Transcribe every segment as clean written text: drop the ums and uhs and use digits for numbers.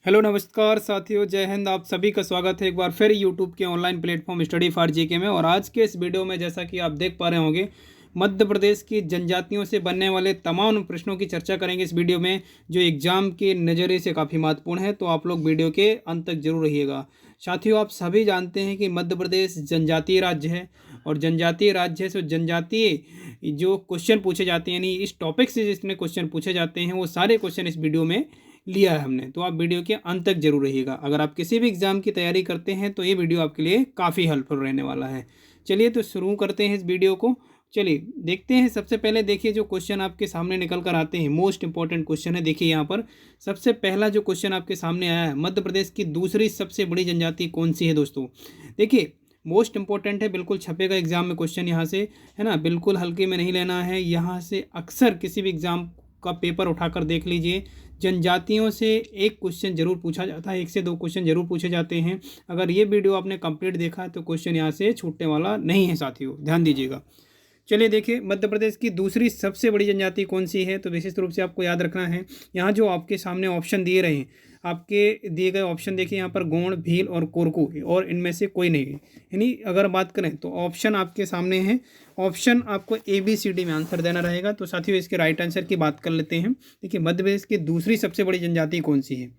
Hello नमस्कार साथियों, जय हिंद। आप सभी का स्वागत है एक बार फिर यूट्यूब के online platform study for GK में। और आज के इस वीडियो में जैसा कि आप देख पा रहे होंगे, मध्य प्रदेश की जनजातियों से बनने वाले तमाम प्रश्नों की चर्चा करेंगे इस वीडियो में, जो एग्जाम के नज़रिए से काफ़ी महत्वपूर्ण है। तो आप लोग वीडियो के अंत तक जरूर रहिएगा। साथियों, आप सभी जानते हैं कि मध्य प्रदेश जनजातीय राज्य है, और जनजातीय राज्य है तो जनजातीय जो क्वेश्चन पूछे जाते हैं, यानी इस टॉपिक से जितने क्वेश्चन पूछे जाते हैं वो सारे क्वेश्चन इस वीडियो में लिया है हमने। तो आप वीडियो के अंत तक जरूर रहिएगा। अगर आप किसी भी एग्ज़ाम की तैयारी करते हैं तो ये वीडियो आपके लिए काफ़ी हेल्पफुल रहने वाला है। चलिए तो शुरू करते हैं इस वीडियो को। चलिए देखते हैं। सबसे पहले देखिए, जो क्वेश्चन आपके सामने निकल कर आते हैं, मोस्ट इंपॉर्टेंट क्वेश्चन है। देखिए यहाँ पर सबसे पहला जो क्वेश्चन आपके सामने आया है, मध्य प्रदेश की दूसरी सबसे बड़ी जनजाति कौन सी है दोस्तों। देखिए मोस्ट इंपॉर्टेंट है, बिल्कुल छपेगा एग्जाम में क्वेश्चन यहाँ से, है ना। बिल्कुल हल्के में नहीं लेना है। यहाँ से अक्सर किसी भी एग्जाम का पेपर उठाकर देख लीजिए, जनजातियों से एक क्वेश्चन जरूर पूछा जाता है, एक से दो क्वेश्चन जरूर पूछे जाते हैं। अगर ये वीडियो आपने कंप्लीट देखा है तो क्वेश्चन यहाँ से छूटने वाला नहीं है साथियों, ध्यान दीजिएगा। चलिए देखिए, मध्य प्रदेश की दूसरी सबसे बड़ी जनजाति कौन सी है, तो विशेष रूप से आपको याद रखना है। यहाँ जो आपके सामने ऑप्शन दिए रहे हैं, आपके दिए गए ऑप्शन देखिए यहाँ पर गोंड, भील और कोरकू, और इनमें से कोई नहीं है। यानी अगर बात करें तो ऑप्शन आपके सामने है। ऑप्शन आपको ABCD में आंसर देना रहेगा। तो साथियों, इसके राइट आंसर की बात कर लेते हैं। देखिए मध्य प्रदेश की दूसरी सबसे बड़ी जनजाति कौन सी है।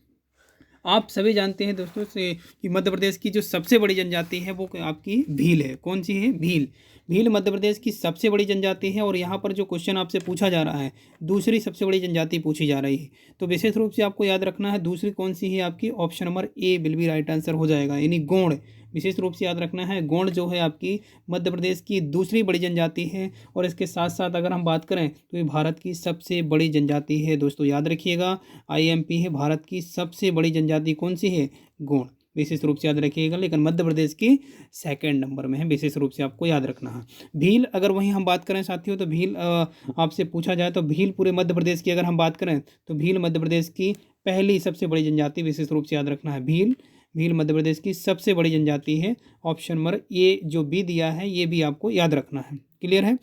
आप सभी जानते हैं दोस्तों से कि मध्य प्रदेश की जो सबसे बड़ी जनजाति है वो आपकी भील है। कौन सी है? भील। भील मध्य प्रदेश की सबसे बड़ी जनजाति है। और यहाँ पर जो क्वेश्चन आपसे पूछा जा रहा है, दूसरी सबसे बड़ी जनजाति पूछी जा रही है, तो विशेष रूप से आपको याद रखना है दूसरी कौन सी है आपकी। Option number A will be right answer हो जाएगा, यानी गोंड। विशेष रूप से याद रखना है, गोंड जो है आपकी मध्य प्रदेश की दूसरी बड़ी जनजाति है। और इसके साथ साथ अगर हम बात करें तो ये भारत की सबसे बड़ी जनजाति है दोस्तों, याद रखिएगा। IMP है, भारत की सबसे बड़ी जनजाति कौन सी है? गोंड। विशेष रूप से याद रखिएगा, लेकिन मध्य प्रदेश की सेकंड नंबर में है, विशेष रूप से आपको याद रखना है। भील अगर वहीं हम बात करें साथियों, तो भील आपसे पूछा जाए तो भील पूरे मध्य प्रदेश की अगर हम बात करें तो भील मध्य प्रदेश की पहली सबसे बड़ी जनजाति, विशेष रूप से याद रखना है। भील भील मध्य प्रदेश की सबसे बड़ी जनजाति है। ऑप्शन नंबर A जो B दिया है ये भी आपको याद रखना है। क्लियर है।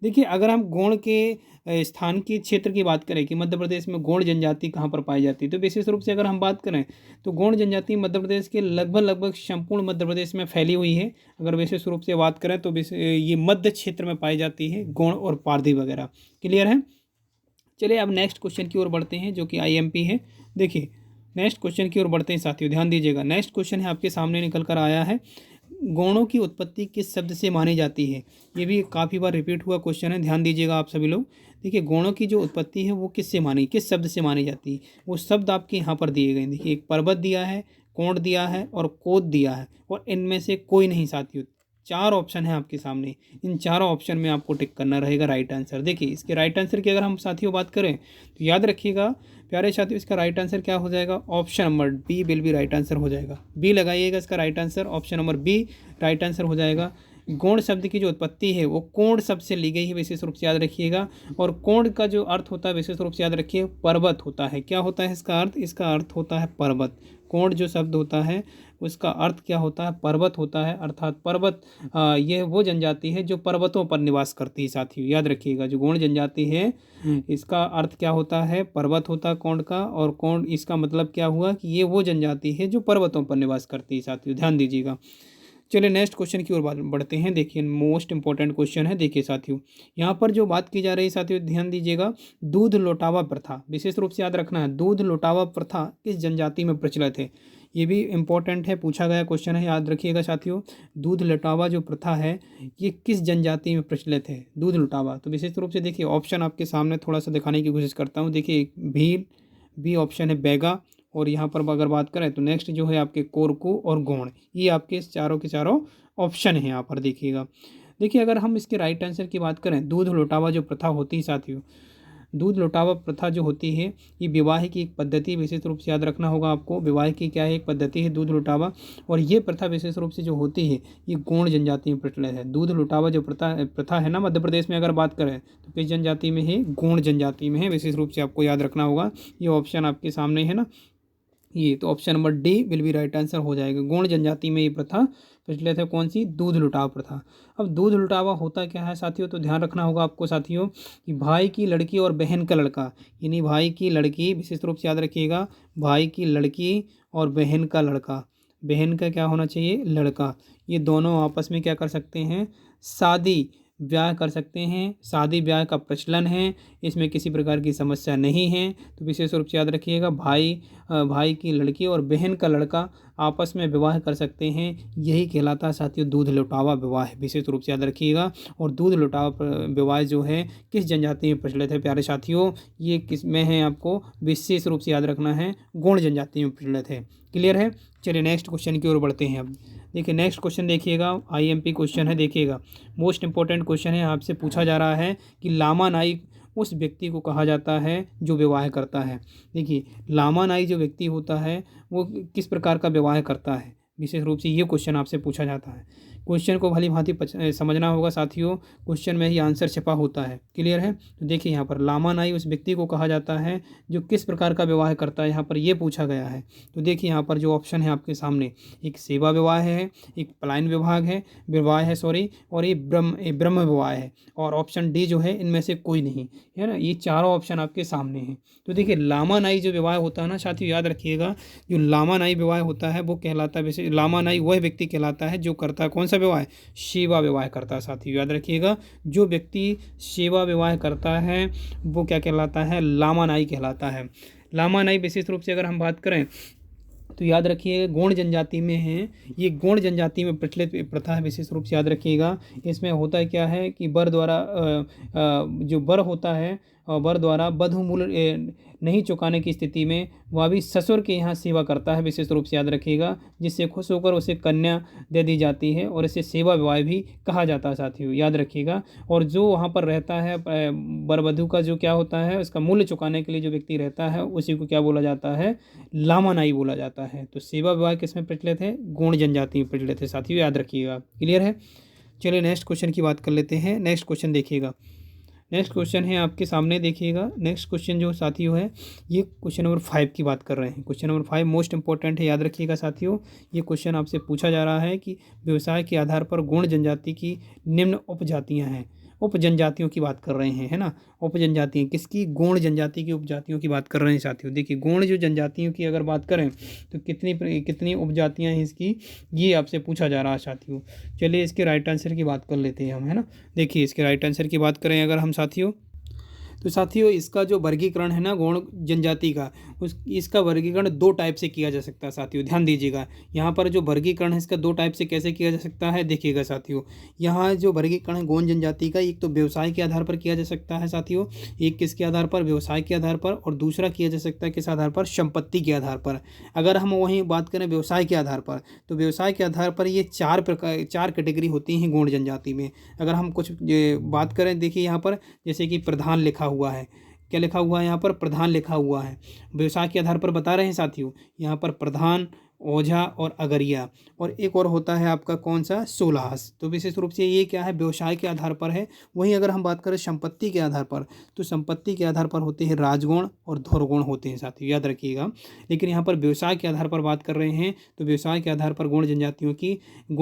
देखिए अगर हम गोंड के स्थान की क्षेत्र की बात करें कि मध्य प्रदेश में गोंड जनजाति कहाँ पर पाई जाती है, तो विशेष रूप से अगर हम बात करें तो गोंड जनजाति मध्य प्रदेश के लगभग संपूर्ण मध्य प्रदेश में फैली हुई है। अगर विशेष रूप से बात करें तो ये मध्य क्षेत्र में पाई जाती है, गोंड और पारधी वगैरह। क्लियर है। चलिए अब नेक्स्ट क्वेश्चन की ओर बढ़ते हैं, जो कि IMP है। देखिए नेक्स्ट क्वेश्चन की ओर बढ़ते हैं साथियों, ध्यान दीजिएगा। नेक्स्ट क्वेश्चन है आपके सामने निकल कर आया है, गौणों की उत्पत्ति किस शब्द से मानी जाती है। ये भी काफ़ी बार रिपीट हुआ क्वेश्चन है, ध्यान दीजिएगा आप सभी लोग। देखिए गौणों की जो उत्पत्ति है वो किस शब्द से मानी जाती है, वो शब्द आपके यहाँ पर दिए गए। देखिए एक पर्वत दिया है, कोण दिया है और कोद दिया है, और इनमें से कोई नहीं साथियों। चार ऑप्शन है आपके सामने, इन चारों ऑप्शन में आपको टिक करना रहेगा राइट आंसर। देखिए इसके राइट आंसर की अगर हम साथियों बात करें तो याद रखिएगा प्यारे साथियों, इसका राइट आंसर क्या हो जाएगा? Option number B will be right answer हो जाएगा। B लगाइएगा इसका right answer, option number B right answer हो जाएगा। गौण शब्द की जो उत्पत्ति है वो कोण शब्द से ली गई है, विशेष रूप से याद रखिएगा। और कोण का जो अर्थ होता है विशेष रूप से याद रखिए, पर्वत होता है। क्या होता है इसका अर्थ? इसका अर्थ होता है पर्वत। कोण जो शब्द होता है उसका अर्थ क्या होता है? पर्वत होता है। अर्थात पर्वत यह वो जनजाति है जो पर्वतों पर निवास करती है साथियों, याद रखिएगा। जो गौण जनजाति है इसका अर्थ क्या होता है? पर्वत होता है कोण का। और कोण इसका मतलब क्या हुआ कि ये वो जनजाति है जो पर्वतों पर निवास करती है साथियों, ध्यान दीजिएगा। चलिए नेक्स्ट क्वेश्चन की ओर बढ़ते हैं। देखिए मोस्ट इंपॉर्टेंट क्वेश्चन है। देखिए साथियों यहाँ पर जो बात की जा रही है साथियों, ध्यान दीजिएगा। दूध लौटावा प्रथा, विशेष रूप से याद रखना है, दूध लौटावा प्रथा किस जनजाति में प्रचलित है। ये भी इम्पोर्टेंट है, पूछा गया क्वेश्चन है, याद रखिएगा साथियों। दूध लौटावा जो प्रथा है ये किस जनजाति में प्रचलित है, दूध लौटावा। तो विशेष रूप से देखिए ऑप्शन आपके सामने थोड़ा सा दिखाने की कोशिश करता हूँ। देखिए भील, B ऑप्शन है बैगा, और यहाँ पर अगर बात करें तो नेक्स्ट जो है आपके कोरकू और गोंड, ये आपके चारों के चारों ऑप्शन है यहाँ पर देखिएगा। देखिए अगर हम इसके राइट आंसर की बात करें, दूध लौटावा जो प्रथा होती है साथियों, दूध लौटावा प्रथा जो होती है ये विवाह की एक पद्धति, विशेष रूप से याद रखना होगा आपको। विवाह की क्या है? एक पद्धति है दूध लौटावा। और ये प्रथा विशेष रूप से जो होती है ये गोंड जनजाति में प्रचलित है। दूध लौटावा जो प्रथा है ना मध्य प्रदेश में अगर बात करें तो किस जनजाति में है? गोंड जनजाति में है, विशेष रूप से आपको याद रखना होगा। ये ऑप्शन आपके सामने है ना, ये तो option number D will be right answer हो जाएगा। गोंड जनजाति में ये प्रथा प्रचलित है कौन सी? दूध लुटाव प्रथा। अब दूध लुटावा होता क्या है साथियों? तो ध्यान रखना होगा आपको साथियों कि भाई की लड़की और बहन का लड़का, यानी भाई की लड़की, विशेष रूप से याद रखिएगा, भाई की लड़की और बहन का लड़का, बहन का क्या होना चाहिए? लड़का, ये दोनों आपस में क्या कर सकते हैं? शादी ब्याह कर सकते हैं। शादी ब्याह का प्रचलन है, इसमें किसी प्रकार की समस्या नहीं है। तो विशेष रूप से याद रखिएगा, भाई की लड़की और बहन का लड़का आपस में विवाह कर सकते हैं, यही कहलाता है साथियों दूध लुटावा विवाह, विशेष रूप से याद रखिएगा। और दूध लुटावा विवाह जो है किस जनजाति में प्रचलित है प्यारे साथियों? ये किस में है? आपको विशेष रूप से याद रखना है, गौड़ जनजाति में प्रचलित है। क्लियर है? चलिए नेक्स्ट क्वेश्चन की ओर बढ़ते हैं। अब देखिए नेक्स्ट क्वेश्चन देखिएगा, आईएमपी क्वेश्चन है, देखिएगा मोस्ट इंपॉर्टेंट क्वेश्चन है। आपसे पूछा जा रहा है कि लामा नाई उस व्यक्ति को कहा जाता है जो विवाह करता है। देखिए लामा नाई जो व्यक्ति होता है वो किस प्रकार का विवाह करता है, विशेष रूप से ये क्वेश्चन आपसे पूछा जाता है। क्वेश्चन को भली भांति समझना होगा साथियों, क्वेश्चन में ही आंसर छिपा होता है। क्लियर है? तो देखिए यहाँ पर लामा नाई उस व्यक्ति को कहा जाता है जो किस प्रकार का विवाह करता है, यहाँ पर ये पूछा गया है। तो देखिए यहाँ पर जो ऑप्शन है आपके सामने, एक सेवा विवाह है, एक पलायन विवाह है सॉरी, और ये ब्रह्म विवाह है, और ऑप्शन डी जो है इनमें से कोई नहीं है ना। ये चारों ऑप्शन आपके सामने हैं। तो देखिए लामा नाई जो विवाह होता है ना साथियों, याद रखिएगा, जो लामा नाई विवाह होता है वो कहलाता है, वैसे लामा नाई वह व्यक्ति कहलाता है जो करता है कौन सा विवाह? सेवा विवाह करता है साथियों, याद रखिएगा। जो व्यक्ति सेवा विवाह करता है वो क्या कहलाता है? लामा नाई कहलाता है। लामा नाई विशेष रूप से अगर हम बात करें तो याद रखिए गौड़ जनजाति में है, ये गौड़ जनजाति में प्रचलित प्रथा है, विशेष रूप से याद रखिएगा। इसमें होता क्या है कि वर द्वारा जो वर होता है, वर द्वारा वधू मूल नहीं चुकाने की स्थिति में वह भी ससुर के यहाँ सेवा करता है, विशेष रूप से याद रखिएगा, जिससे खुश होकर उसे कन्या दे दी जाती है, और इसे सेवा विवाह भी कहा जाता है साथियों, याद रखिएगा। और जो वहाँ पर रहता है वर वधू का जो क्या होता है, उसका मूल्य चुकाने के लिए जो व्यक्ति रहता है उसी को क्या बोला जाता है? लामा नाई बोला जाता है। तो सेवा विवाह किसमें प्रचलित है? गौड़ जनजाति में प्रचलित है साथियों, याद रखिएगा। क्लियर है? चलिए नेक्स्ट क्वेश्चन की बात कर लेते हैं। नेक्स्ट क्वेश्चन देखिएगा, नेक्स्ट क्वेश्चन है आपके सामने, देखिएगा। नेक्स्ट क्वेश्चन जो साथियों है, ये क्वेश्चन नंबर 5 की बात कर रहे हैं। क्वेश्चन नंबर 5 मोस्ट इंपॉर्टेंट है, याद रखिएगा साथियों। ये क्वेश्चन आपसे पूछा जा रहा है कि व्यवसाय के आधार पर गौड़ जनजाति की निम्न उपजातियां हैं। उप जनजातियों की बात कर रहे हैं, है ना। उप जनजातियाँ किसकी? गौड़ जनजाति की उपजातियों की बात कर रहे हैं साथियों। देखिए गौड़ जो जनजातियों की अगर बात करें तो कितनी उपजातियाँ हैं इसकी, ये आपसे पूछा जा रहा है साथियों। चलिए इसके राइट आंसर की बात कर लेते हैं हम, है ना। देखिए इसके राइट आंसर की बात करें अगर हम साथियों, तो साथियों इसका जो वर्गीकरण है ना गौड़ जनजाति का, इसका वर्गीकरण 2 टाइप से किया जा सकता है साथियों, ध्यान दीजिएगा। यहाँ पर जो वर्गीकरण है इसका 2 टाइप से कैसे किया जा सकता है, देखिएगा साथियों। यहाँ जो वर्गीकरण है गौड़ जनजाति का, एक तो व्यवसाय के आधार पर किया जा सकता है साथियों, एक किसके आधार पर? व्यवसाय के आधार पर, और दूसरा किया जा सकता है किस आधार पर? संपत्ति के आधार पर। अगर हम वहीं बात करें व्यवसाय के आधार पर, तो व्यवसाय के आधार पर ये 4 कैटेगरी होती हैं गौड़ जनजाति में। अगर हम कुछ बात करें, देखिए यहाँ पर जैसे कि प्रधान लिखा हुआ है, क्या लिखा हुआ है यहाँ पर? प्रधान लिखा हुआ है। व्यवसाय के आधार पर बता रहे हैं साथियों, यहाँ पर प्रधान, ओझा और अगरिया, और एक और होता है आपका कौन सा? सोलहास। तो विशेष रूप से ये क्या है? व्यवसाय के आधार पर है। वहीं अगर हम बात करें संपत्ति के आधार पर, तो संपत्ति के आधार पर होते हैं राजगौड़ और धौरगौड़ होते हैं साथियों, याद रखिएगा। लेकिन यहाँ पर व्यवसाय के आधार पर बात कर रहे हैं, तो व्यवसाय के आधार पर गौड़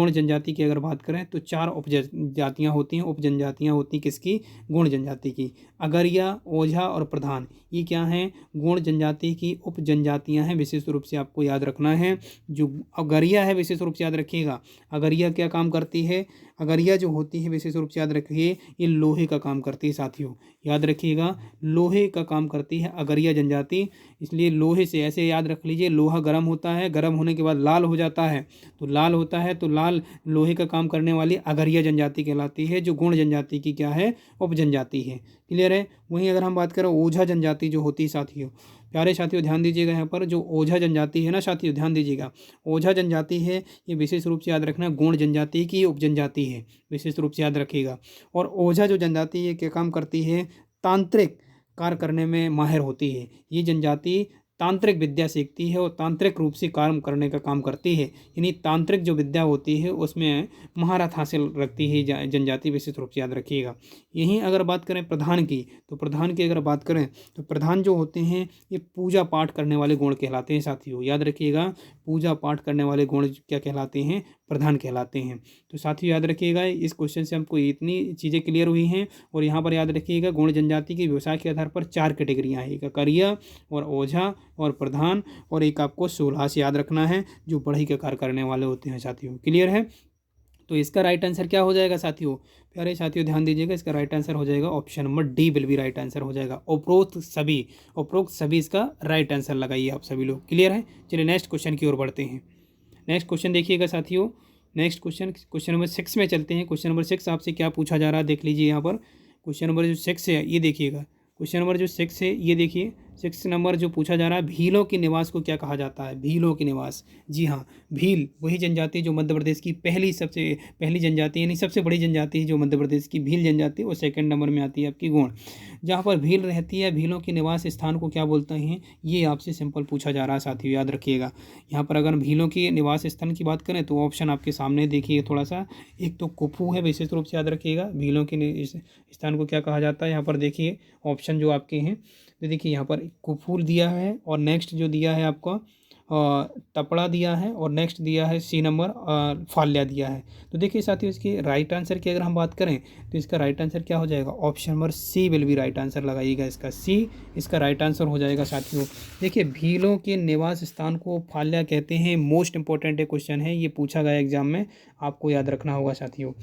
जनजाति की अगर बात करें तो 4 उप जातियाँ होती हैं, उप जनजातियाँ होती हैं किसकी? गौड़ जनजाति की। अगरिया, ओझा और प्रधान, ये क्या हैं? गौड़ जनजाति की उप जनजातियाँ हैं, विशेष रूप से आपको याद रखना है। जो अगरिया है विशेष रूप से याद रखिएगा, अगरिया क्या काम करती है? अगरिया जो होती है विशेष रूप से याद रखिए, ये लोहे का काम करती है साथियों, याद रखिएगा, लोहे का काम करती है अगरिया जनजाति। इसलिए लोहे से ऐसे याद रख लीजिए, लोहा गर्म होता है, गर्म होने के बाद लाल हो जाता है, तो लाल होता है, तो लाल लोहे का काम करने वाली अगरिया जनजाति कहलाती है, जो गौड़ जनजाति की क्या है? उप जनजाति है। क्लियर है? वहीं अगर हम बात करें ओझा जनजाति जो होती है साथियों, प्यारे साथियों ध्यान दीजिएगा, यहाँ पर जो ओझा जनजाति है ना साथियों, ध्यान दीजिएगा, ओझा जनजाति है ये विशेष रूप से याद रखना गौड़ जनजाति की उप जनजाति है, विशेष रूप से याद रखिएगा। और ओझा जो जनजाति है क्या काम करती है? तांत्रिक कार्य करने में माहिर होती है। ये जनजाति तांत्रिक विद्या सीखती है और तांत्रिक रूप से काम करने का काम करती है, यानी तांत्रिक जो विद्या होती है उसमें महारत हासिल रखती है जनजाति, विशेष रूप से याद रखिएगा। यहीं अगर बात करें प्रधान की, तो प्रधान की अगर बात करें तो प्रधान जो होते हैं ये पूजा पाठ करने वाले गौड़ कहलाते हैं साथियों, याद रखिएगा। पूजा पाठ करने वाले गौड़ क्या कहलाते हैं? प्रधान कहलाते हैं। तो साथियों याद रखिएगा, इस क्वेश्चन से हमको इतनी चीज़ें क्लियर हुई हैं। और यहाँ पर याद रखिएगा, गौड़ जनजाति की व्यवसाय के आधार पर 4 कैटेगरियाँ हैं, एक करिया और ओझा और प्रधान, और एक आपको सोल्हास याद रखना है जो बढ़ई का कार्य करने वाले होते हैं। साथियों क्लियर है? तो इसका राइट आंसर क्या हो जाएगा साथियों? प्यारे साथियों ध्यान दीजिएगा, इसका राइट आंसर हो जाएगा option number D will be right answer हो जाएगा। उपरोक्त सभी इसका राइट आंसर लगाइए आप सभी लोग। क्लियर है? चलिए नेक्स्ट क्वेश्चन की ओर बढ़ते हैं। नेक्स्ट क्वेश्चन देखिएगा साथियों, नेक्स्ट क्वेश्चन नंबर 6 में चलते हैं। क्वेश्चन नंबर 6 आपसे क्या पूछा जा रहा है देख लीजिए। यहाँ पर क्वेश्चन नंबर जो 6 है ये देखिएगा, क्वेश्चन नंबर जो 6 है ये देखिए। 6 नंबर जो पूछा जा रहा है, भीलों के निवास को क्या कहा जाता है? भीलों के निवास, जी हाँ, भील वही जनजाति जो मध्य प्रदेश की सबसे पहली जनजाति यानी सबसे बड़ी जनजाति है जो मध्य प्रदेश की भील जनजाति, वो सेकंड नंबर में आती है आपकी गोंड। जहाँ पर भील रहती है, भीलों के निवास स्थान को क्या बोलते हैं, ये आपसे सिंपल पूछा जा रहा है साथियों, याद रखिएगा। यहाँ पर अगर भीलों के निवास स्थान की बात करें तो ऑप्शन आपके सामने देखिए थोड़ा सा। एक तो कुफू है, विशेष रूप से याद रखिएगा। भीलों के स्थान को क्या कहा जाता है, यहाँ पर देखिए ऑप्शन जो आपके हैं, तो देखिए यहाँ पर कुफूल दिया है, और नेक्स्ट जो दिया है आपका तपड़ा दिया है, और नेक्स्ट दिया है सी नंबर फाल्या दिया है। तो देखिए साथियों, इसकी राइट आंसर की अगर हम बात करें तो इसका राइट आंसर क्या हो जाएगा? Option number C will be right answer लगाइएगा, इसका सी इसका राइट आंसर हो जाएगा साथियों। देखिए भीलों के निवास स्थान को फाल्या कहते हैं। मोस्ट इंपॉर्टेंट क्वेश्चन है, ये पूछा गया एग्जाम में, आपको याद रखना होगा साथियों।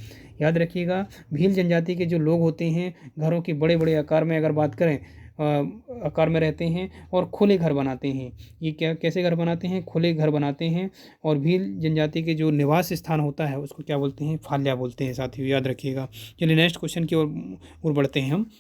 याद रखिएगा, भील जनजाति के जो लोग होते हैं घरों के बड़े बड़े आकार में अगर बात करें आकार में रहते हैं और खुले घर बनाते हैं। ये कैसे घर बनाते हैं? खुले घर बनाते हैं। और भील जनजाति के जो निवास स्थान होता है उसको क्या बोलते हैं? फाल्या बोलते हैं साथियों, याद रखिएगा। चलिए नेक्स्ट क्वेश्चन की ओर बढ़ते हैं हम।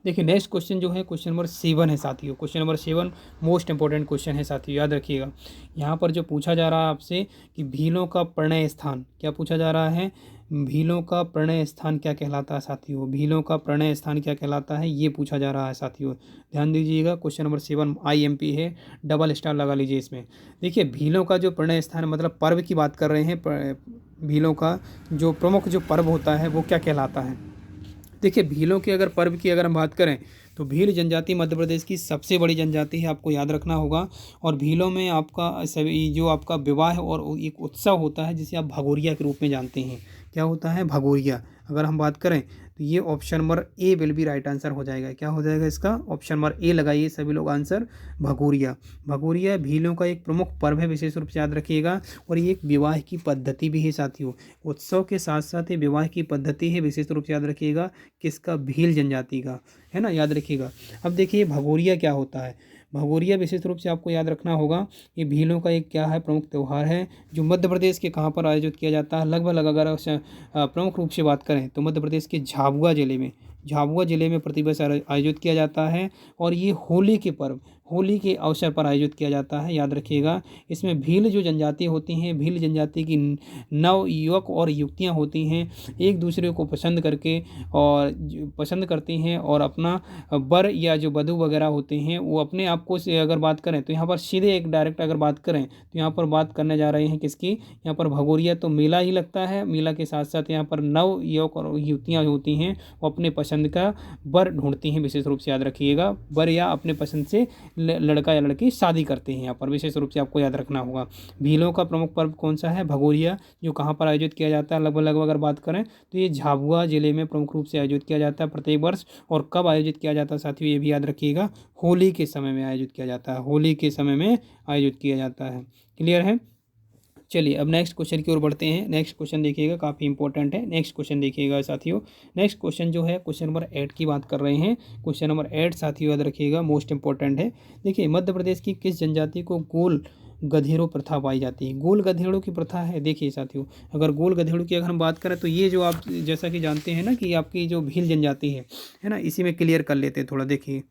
देखिए नेक्स्ट क्वेश्चन जो है क्वेश्चन नंबर 7 है साथियों। Question number 7 most important question है साथियों, याद रखिएगा। यहाँ पर जो पूछा जा रहा है आपसे कि भीलों का प्रणय स्थान, क्या पूछा जा रहा है? भीलों का प्रणय स्थान क्या कहलाता है साथियों? भीलों का प्रणय स्थान क्या कहलाता है, ये पूछा जा रहा है साथियों। ध्यान दीजिएगा, क्वेश्चन नंबर 7 IMP है, डबल स्टार लगा लीजिए इसमें। देखिए भीलों का जो प्रणय स्थान मतलब पर्व की बात कर रहे हैं, भीलों का जो प्रमुख जो पर्व होता है वो क्या कहलाता है? देखिए भीलों के अगर पर्व की अगर हम बात करें तो भील जनजाति मध्य प्रदेश की सबसे बड़ी जनजाति है, आपको याद रखना होगा। और भीलों में आपका सभी जो आपका विवाह और एक उत्सव होता है जिसे आप भगोरिया के रूप में जानते हैं। क्या होता है? भगोरिया। अगर हम बात करें तो ये option number A will be right answer हो जाएगा। क्या हो जाएगा इसका? ऑप्शन नंबर ए लगाइए सभी लोग आंसर, भगोरिया। भगोरिया भीलों का एक प्रमुख पर्व है, विशेष रूप से याद रखिएगा। और ये एक विवाह की पद्धति भी है साथियों। उत्सव के साथ साथ ये विवाह की पद्धति है, विशेष रूप से याद रखिएगा। किसका? भील जनजाति का, है ना, याद रखिएगा। अब देखिए भगोरिया क्या होता है। भगोरिया विशेष रूप से आपको याद रखना होगा, ये भीलों का एक क्या है? प्रमुख त्यौहार है जो मध्य प्रदेश के कहाँ पर आयोजित किया जाता है? लगभग अगर प्रमुख रूप से बात करें तो मध्य प्रदेश के झाबुआ जिले में प्रतिवर्ष आयोजित किया जाता है। और ये होली के पर्व, होली के अवसर पर आयोजित किया जाता है, याद रखिएगा। इसमें भील जो जनजाति होती हैं, भील जनजाति की नव युवक और युवतियाँ होती हैं, एक दूसरे को पसंद करती हैं और अपना वर या जो वधू वगैरह होते हैं वो अपने आप को से अगर बात करें तो यहाँ पर सीधे एक डायरेक्ट अगर बात करें तो यहाँ पर बात करने जा रहे हैं किसकी? यहाँ पर भगोरिया। तो मेला ही लगता है, मेला के साथ साथ यहाँ पर नव युवक और युवतियाँ होती हैं वो अपने पसंद का वर ढूंढती हैं, विशेष रूप से याद रखिएगा। वर या अपने पसंद से लड़का या लड़की शादी करते हैं, यहाँ पर विशेष रूप से आपको याद रखना होगा। भीलों का प्रमुख पर्व कौन सा है? भगोरिया, जो कहाँ पर आयोजित किया जाता है? लगभग अगर बात करें तो ये झाबुआ जिले में प्रमुख रूप से आयोजित किया जाता है प्रत्येक वर्ष। और कब आयोजित किया जाता है साथियों? ये भी याद रखिएगा, होली के समय में आयोजित किया जाता है, होली के समय में आयोजित किया जाता है। क्लियर है? चलिए अब नेक्स्ट क्वेश्चन की ओर बढ़ते हैं। नेक्स्ट क्वेश्चन देखिएगा, काफ़ी इंपॉर्टेंट है। नेक्स्ट क्वेश्चन देखिएगा साथियों। नेक्स्ट क्वेश्चन जो है क्वेश्चन नंबर 8 की बात कर रहे हैं। क्वेश्चन नंबर 8 साथियों याद रखिएगा, मोस्ट इंपॉर्टेंट है। देखिए मध्य प्रदेश की किस जनजाति को गोल गधेड़ों प्रथा पाई जाती है? गोल गधेड़ों की प्रथा है। देखिए साथियों, अगर गोल गधेड़ों की अगर हम बात करें तो ये जो आप जैसा कि जानते हैं ना कि आपकी जो भील जनजाति है ना, इसी में क्लियर कर लेते हैं थोड़ा। देखिए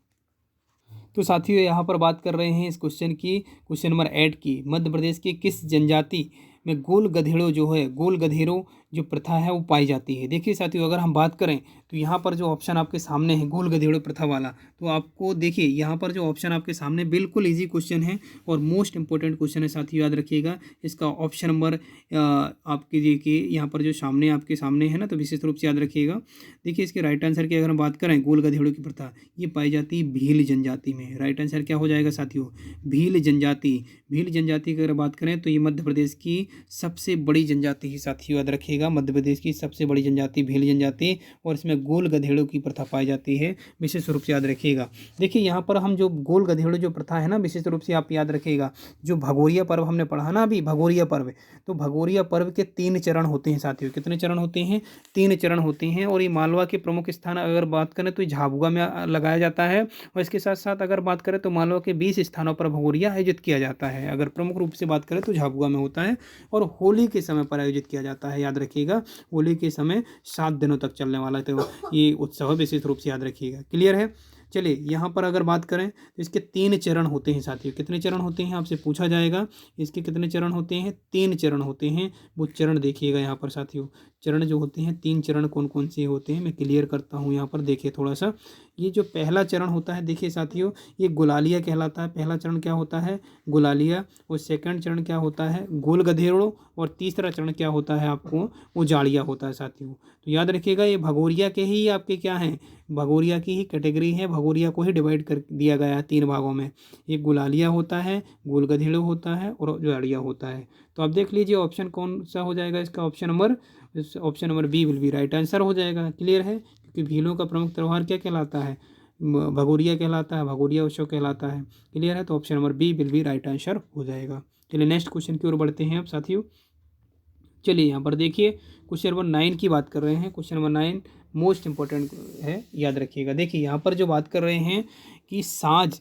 तो साथियों यहाँ पर बात कर रहे हैं इस क्वेश्चन की, क्वेश्चन नंबर 8 की। मध्य प्रदेश की किस जनजाति में गोल गधेड़ों जो है, गोल गधेड़ों जो प्रथा है वो पाई जाती है। देखिए साथियों, अगर हम बात करें तो यहाँ पर जो ऑप्शन आपके सामने है गोल गधेड़ू प्रथा वाला, तो आपको देखिए यहाँ पर जो ऑप्शन आपके सामने बिल्कुल इजी क्वेश्चन है और मोस्ट इंपॉर्टेंट क्वेश्चन है साथियों, याद रखिएगा। इसका ऑप्शन नंबर आपके देखिए यहाँ पर जो सामने आपके सामने है ना, तो विशेष रूप से याद रखिएगा। देखिए इसके राइट आंसर की अगर हम बात करें, गोल गधेड़ू की प्रथा ये पाई जाती है भील जनजाति में। राइट आंसर क्या हो जाएगा साथियों, भील जनजाति। भील जनजाति की अगर बात करें तो ये मध्य प्रदेश की सबसे बड़ी जनजाति है साथियों, याद रखिएगा। मध्य प्रदेश की सबसे बड़ी जनजाति भील जनजाति, और इसमें गोल गधेड़ों की प्रथा पाई जाती है, विशेष रूप से याद रखिएगा। देखिए यहाँ पर हम जो गोल गधेड़ों जो प्रथा है ना, विशेष रूप से आप याद रखिएगा। जो भगोरिया पर्व हमने पढ़ा ना अभी, भगोरिया पर्व, तो भगोरिया पर्व के 3 चरण होते हैं साथियों। कितने चरण होते हैं? 3 चरण होते हैं। और ये मालवा के प्रमुख स्थान अगर बात करें तो झाबुआ में लगाया जाता है, और इसके साथ साथ अगर बात करें तो मालवा के 20 स्थानों पर भगोरिया आयोजित किया जाता है। अगर प्रमुख रूप से बात करें तो झाबुआ में होता है, और होली के समय पर आयोजित किया जाता है, याद रखिएगा। होली के समय 7 दिनों तक चलने वाला तो ये उत्सव विशेष रूप से याद रखिएगा। क्लियर है? चलिए यहाँ पर अगर बात करें तो इसके 3 चरण होते हैं साथियों। कितने चरण होते हैं आपसे पूछा जाएगा, इसके कितने चरण होते हैं? 3 चरण होते हैं। वो चरण देखिएगा यहाँ पर साथियों, चरण जो होते हैं 3 चरण कौन कौन से होते हैं मैं क्लियर करता हूँ यहाँ पर। देखिए थोड़ा सा, ये जो पहला चरण होता है देखिए साथियों, ये गुलालिया कहलाता है। पहला चरण क्या होता है? गुलालिया। और सेकंड चरण क्या होता है? गोल गधेड़ो। और तीसरा चरण क्या होता है आपको? वो जाड़िया होता है साथियों। तो याद रखिएगा ये भगोरिया के ही आपके क्या हैं, भगोरिया की ही कैटेगरी है। भगोरिया को ही डिवाइड कर दिया गया है 3 भागों में। एक गुलालिया होता है, गोल गधेड़ो होता है, और जाड़िया होता है। तो आप देख लीजिए ऑप्शन कौन सा हो जाएगा इसका, option number B will be right answer हो जाएगा। क्लियर है? क्योंकि भीलों का प्रमुख त्यौहार क्या कहलाता है? भगोरिया कहलाता है, भगोरिया उत्सव कहलाता है। क्लियर है? तो option number B will be right answer हो जाएगा। चलिए नेक्स्ट क्वेश्चन की ओर बढ़ते हैं अब साथियों। चलिए यहाँ पर देखिए क्वेश्चन नंबर 9 की बात कर रहे हैं। क्वेश्चन नंबर 9 मोस्ट इंपॉर्टेंट है, याद रखिएगा। देखिए यहाँ पर जो बात कर रहे हैं कि साज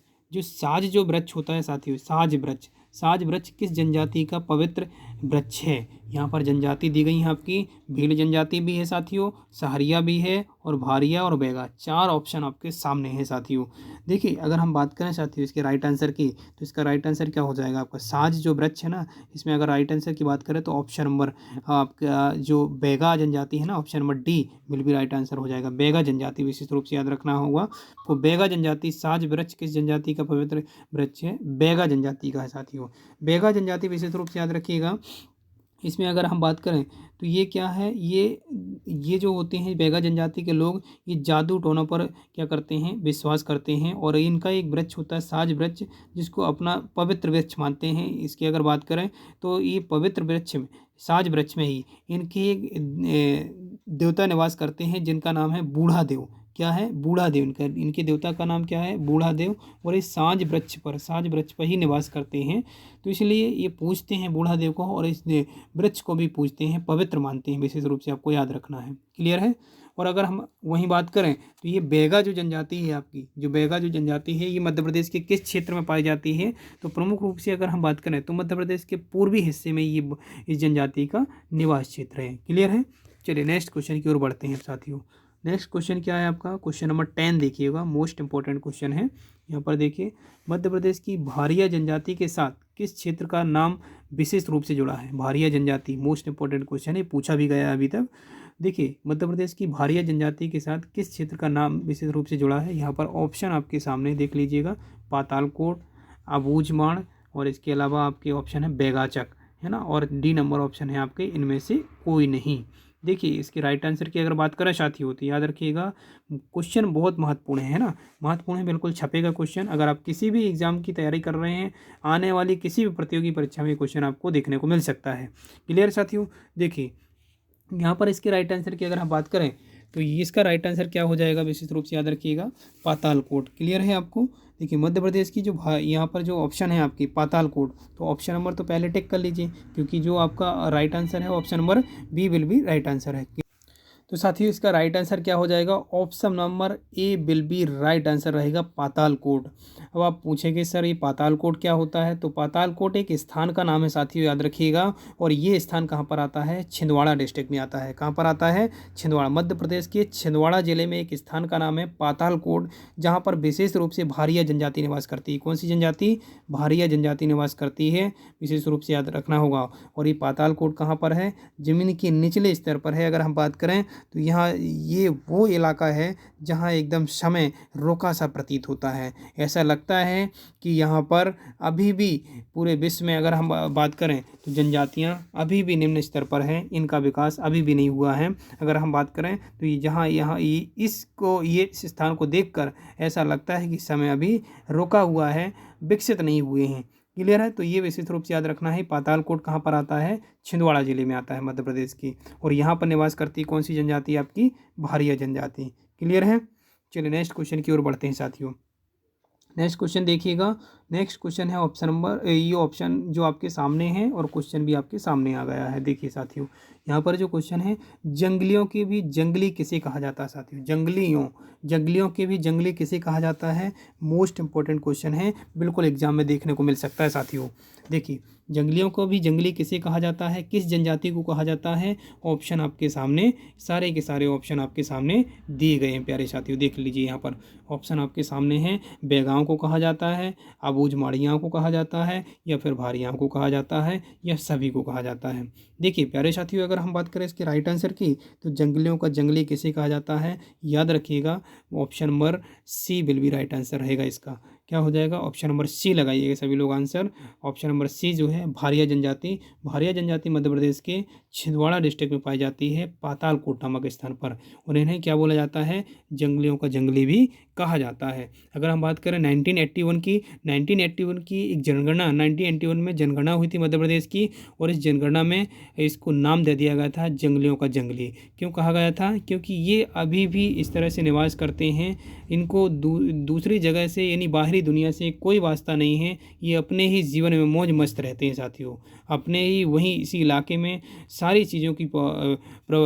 जो वृक्ष होता है साथियों, साज वृक्ष किस जनजाति का पवित्र वृक्ष है? यहाँ पर जनजाति दी गई है आपकी, भील जनजाति भी है साथियों, सहरिया भी है, और भारिया और बैगा। 4 ऑप्शन आपके सामने हैं साथियों। देखिए अगर हम बात करें साथियों इसके राइट आंसर की, तो इसका राइट आंसर क्या हो जाएगा आपका? साज जो वृक्ष है ना, इसमें अगर राइट आंसर की बात करें तो ऑप्शन नंबर आपका जो बैगा जनजाति है ना, ऑप्शन नंबर डी विल भी राइट आंसर हो जाएगा। बैगा जनजाति विशेष रूप से याद रखना होगा। तो बैगा जनजाति, साज वृक्ष किस जनजाति का पवित्र वृक्ष है? बैगा जनजाति का है साथियों। बैगा जनजाति विशेष रूप से याद रखिएगा। इसमें अगर हम बात करें तो ये क्या है, ये जो होते हैं बैगा जनजाति के लोग, ये जादू टोनों पर क्या करते हैं? विश्वास करते हैं। और इनका एक वृक्ष होता है साज वृक्ष, जिसको अपना पवित्र वृक्ष मानते हैं। इसकी अगर बात करें तो ये पवित्र वृक्ष में, साज वृक्ष में ही इनके देवता निवास करते हैं, जिनका नाम है बूढ़ा देव। क्या है? बूढ़ा देव। इनके देवता का नाम क्या है? बूढ़ा देव। और ये साज वृक्ष पर ही निवास करते हैं। तो इसलिए ये पूजते हैं बूढ़ा देव को, और इस वृक्ष को भी पूजते हैं, पवित्र मानते हैं, विशेष रूप से आपको याद रखना है। क्लियर है? और अगर हम वहीं बात करें तो ये बैगा जो जनजाति है आपकी, जो बैगा जो जनजाति है, ये मध्य प्रदेश के किस क्षेत्र में पाई जाती है? तो प्रमुख रूप से अगर हम बात करें तो मध्य प्रदेश के पूर्वी हिस्से में ये इस जनजाति का निवास क्षेत्र है। क्लियर है? चलिए नेक्स्ट क्वेश्चन की ओर बढ़ते हैं साथियों। नेक्स्ट क्वेश्चन क्या है आपका? क्वेश्चन नंबर 10 देखिएगा, मोस्ट इंपॉर्टेंट क्वेश्चन है। यहाँ पर देखिए मध्य प्रदेश की भारिया जनजाति के साथ किस क्षेत्र का नाम विशेष रूप से जुड़ा है? भारिया जनजाति मोस्ट इंपॉर्टेंट क्वेश्चन है, पूछा भी गया है अभी तक। देखिए मध्य प्रदेश की भारिया जनजाति के साथ किस क्षेत्र का नाम विशेष रूप से जुड़ा है? यहाँ पर ऑप्शन आपके सामने देख लीजिएगा, पातालकोट, अबूझमाड़, और इसके अलावा आपके ऑप्शन है बैगाचक, है ना, और डी नंबर ऑप्शन है आपके इनमें से कोई नहीं। देखिए इसके राइट आंसर की अगर बात करें साथियों तो याद रखिएगा क्वेश्चन बहुत महत्वपूर्ण है ना, महत्वपूर्ण है, बिल्कुल छपेगा क्वेश्चन। अगर आप किसी भी एग्जाम की तैयारी कर रहे हैं, आने वाली किसी भी प्रतियोगी परीक्षा में क्वेश्चन आपको देखने को मिल सकता है। क्लियर साथियों? देखिए यहाँ पर इसके राइट आंसर की अगर हम बात करें तो इसका राइट आंसर क्या हो जाएगा? विशेष रूप से याद रखिएगा, पातालकोट। क्लियर है आपको? देखिए मध्य प्रदेश की जो यहाँ पर जो ऑप्शन है आपकी पातालकोट, तो ऑप्शन नंबर तो पहले टिक कर लीजिए, क्योंकि जो आपका राइट आंसर है option number B will be right answer है। तो साथियों इसका राइट आंसर क्या हो जाएगा? Option number A will be right answer रहेगा, पातालकोट। अब आप पूछेंगे सर ये पातालकोट क्या होता है? तो पातालकोट एक स्थान का नाम है साथियों, याद रखिएगा। और ये स्थान कहाँ पर आता है? छिंदवाड़ा डिस्ट्रिक्ट में आता है। कहाँ पर आता है? छिंदवाड़ा, मध्य प्रदेश के छिंदवाड़ा जिले में एक स्थान का नाम है पातालकोट, जहाँ पर विशेष रूप से भारिया जनजाति निवास करती है। कौन सी जनजाति? भारिया जनजाति निवास करती है, विशेष रूप से याद रखना होगा। और ये पातालकोट कहाँ पर है? जमीन के निचले स्तर पर है। अगर हम बात करें तो यहाँ ये वो इलाका है जहाँ एकदम समय रोका सा प्रतीत होता है। ऐसा लगता है कि यहाँ पर अभी भी पूरे विश्व में अगर हम बात करें तो जनजातियाँ अभी भी निम्न स्तर पर हैं, इनका विकास अभी भी नहीं हुआ है। अगर हम बात करें तो ये जहाँ यहाँ ये इस स्थान को देखकर ऐसा लगता है कि समय अभी रुका हुआ है, विकसित नहीं हुए हैं। क्लियर है? तो ये विशेष रूप से याद रखना है। पातालकोट कहाँ पर आता है? छिंदवाड़ा जिले में आता है, मध्य प्रदेश की। और यहाँ पर निवास करती कौन सी जनजाति? आपकी भारिया जनजाति। क्लियर है? चलिए नेक्स्ट क्वेश्चन की ओर बढ़ते हैं साथियों। नेक्स्ट क्वेश्चन देखिएगा। नेक्स्ट क्वेश्चन है ऑप्शन नंबर, ये ऑप्शन जो आपके सामने है और क्वेश्चन भी आपके सामने आ गया है। देखिए साथियों, यहाँ पर जो क्वेश्चन है, जंगलियों के भी जंगली किसे कहा जाता है साथियों? जंगलियों के भी जंगली किसे कहा जाता है? मोस्ट इंपॉर्टेंट क्वेश्चन है, बिल्कुल एग्जाम में देखने को मिल सकता है साथियों। देखिए, जंगलियों को भी जंगली किसे कहा जाता है? किस जनजाति को कहा जाता है? ऑप्शन आपके सामने, सारे के सारे ऑप्शन आपके सामने दिए गए हैं प्यारे साथियों। देख लीजिए, यहाँ पर ऑप्शन आपके सामने हैं। बैगाओं को कहा जाता है, अबूझमाड़ियाँ को कहा जाता है, या फिर भारियाँ को कहा जाता है, या सभी को कहा जाता है। देखिए प्यारे साथियों, अगर हम बात करें इसके राइट आंसर की, तो जंगलियों का जंगली किसे कहा जाता है? याद रखिएगा, option number C will be right answer रहेगा। इसका क्या हो जाएगा? ऑप्शन नंबर सी लगाइएगा सभी लोग आंसर। ऑप्शन नंबर सी जो है भारिया जनजाति। भारिया जनजाति मध्य प्रदेश के छिंदवाड़ा डिस्ट्रिक्ट में पाई जाती है, पातालकोट नामक स्थान पर। और इन्हें क्या बोला जाता है? जंगलियों का जंगली भी कहा जाता है। अगर हम बात करें 1981 की एक जनगणना, 1981 में जनगणना हुई थी मध्य प्रदेश की, और इस जनगणना में इसको नाम दे दिया गया था जंगलियों का जंगली। क्यों कहा गया था? क्योंकि ये अभी भी इस तरह से निवास करते हैं, इनको दूसरी जगह से यानी बाहरी दुनिया से कोई वास्ता नहीं है। ये अपने ही जीवन में मौज मस्त रहते हैं साथियों, अपने ही वहीं इसी इलाके में सारी चीज़ों की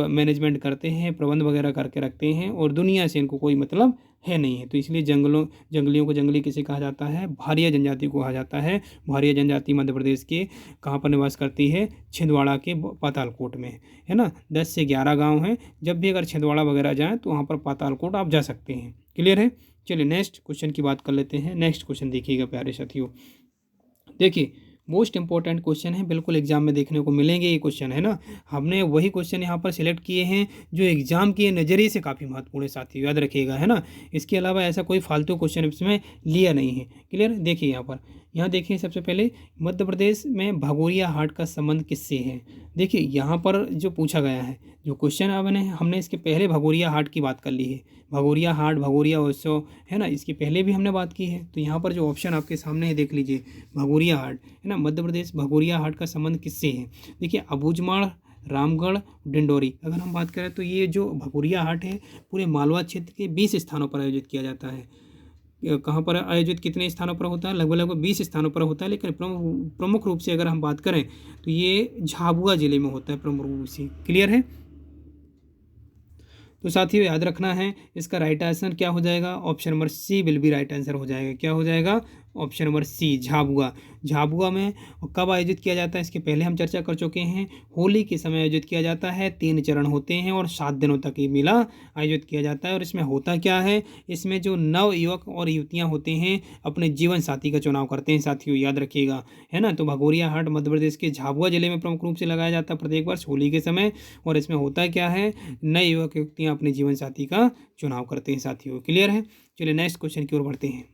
मैनेजमेंट करते हैं, प्रबंध वगैरह करके रखते हैं, और दुनिया से इनको कोई मतलब है नहीं है। तो इसलिए जंगलियों को जंगली किसे कहा जाता है? भारिया जनजाति को कहा जाता है। भारिया जनजाति मध्य प्रदेश के कहाँ पर निवास करती है? छिंदवाड़ा के पातालकोट में, है ना। 10 से 11 गांव हैं। जब भी अगर छिंदवाड़ा वगैरह जाएँ तो वहाँ पर पातालकोट आप जा सकते हैं। क्लियर है? चलिए नेक्स्ट क्वेश्चन की बात कर लेते हैं। नेक्स्ट क्वेश्चन देखिएगा प्यारे साथियों। देखिए, मोस्ट इंपॉर्टेंट क्वेश्चन है, बिल्कुल एग्जाम में देखने को मिलेंगे ये क्वेश्चन, है ना। हमने वही क्वेश्चन यहाँ पर सिलेक्ट किए हैं जो एग्जाम के नज़रिए से काफ़ी महत्वपूर्ण है साथियों, याद रखिएगा, है ना। इसके अलावा ऐसा कोई फालतू क्वेश्चन इसमें लिया नहीं है। क्लियर? देखिए यहाँ देखिए, सबसे पहले मध्य प्रदेश में भगोरिया हाट का संबंध किससे है? देखिए यहाँ पर जो पूछा गया है, जो क्वेश्चन हमने इसके पहले भगोरिया हाट की बात कर ली है। भगोरिया हाट, भगोरिया उत्सव, है ना, इसकी पहले भी हमने बात की है। तो यहाँ पर जो ऑप्शन आपके सामने है देख लीजिए, भगोरिया हाट, है ना। मध्य प्रदेश भगोरिया हाट का संबंध किससे है? देखिए, अबूझमाड़, रामगढ़, डिंडोरी। अगर हम बात करें तो ये जो भगोरिया हाट है पूरे मालवा क्षेत्र के 20 स्थानों पर आयोजित किया जाता है। कहाँ पर आयोजित, कितने स्थानों पर होता है? लगभग 20 स्थानों पर होता है। लेकिन प्रमुख रूप से अगर हम बात करें तो ये झाबुआ जिले में होता है प्रमुख रूप से। क्लियर है? तो साथियों याद रखना है, इसका राइट आंसर क्या हो जाएगा? Option number C will be right answer हो जाएगा। क्या हो जाएगा? Option number C, Jhabua. Jhabua में कब आयोजित किया जाता है? इसके पहले हम चर्चा कर चुके हैं। होली के समय आयोजित किया जाता है। 3 चरण होते हैं और 7 दिनों तक ये मेला आयोजित किया जाता है। और इसमें होता क्या है? इसमें जो नव युवक और युवतियाँ होते हैं अपने जीवन साथी का चुनाव करते हैं साथियों, याद रखिएगा, है ना। तो भगोरिया हाट मध्य प्रदेश के झाबुआ जिले में प्रमुख रूप से लगाया जाता है प्रत्येक वर्ष होली के समय। और इसमें होता क्या है? नए युवक युवतियाँ अपने जीवन साथी का चुनाव करते हैं साथियों। क्लियर है? चलिए नेक्स्ट क्वेश्चन की ओर बढ़ते हैं।